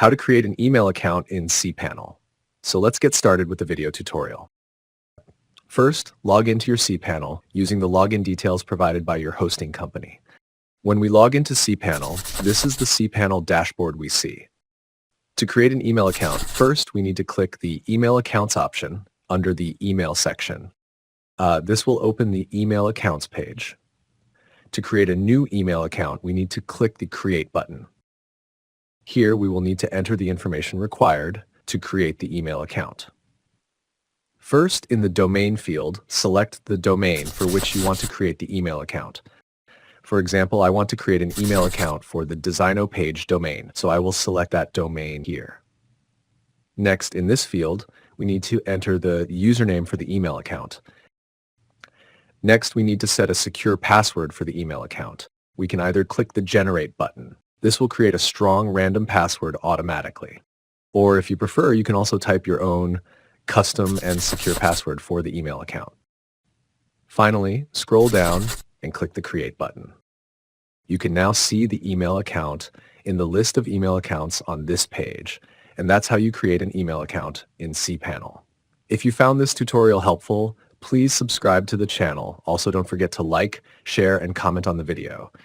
how to create an email account in cpanel. So let's get started with the video tutorial. First, log into your cpanel using the login details provided by your hosting company. When we log into cpanel, this is the cpanel dashboard we see. To create an email account, first we need to click the Email Accounts option under the Email section. This will open the Email Accounts page. To create a new email account, we need to click the Create button. Here we will need to enter the information required to create the email account. First, in the Domain field, select the domain for which you want to create the email account. For example, I want to create an email account for the DesignoPage domain, so I will select that domain here. Next, in this field, we need to enter the username for the email account. Next, we need to set a secure password for the email account. We can either click the Generate button. This will create a strong random password automatically. Or if you prefer, you can also type your own custom and secure password for the email account. Finally, scroll down and click the Create button. You can now see the email account in the list of email accounts on this page, and that's how you create an email account in cpanel. If you found this tutorial helpful, please subscribe to the channel. Also, don't forget to like, share, and comment on the video.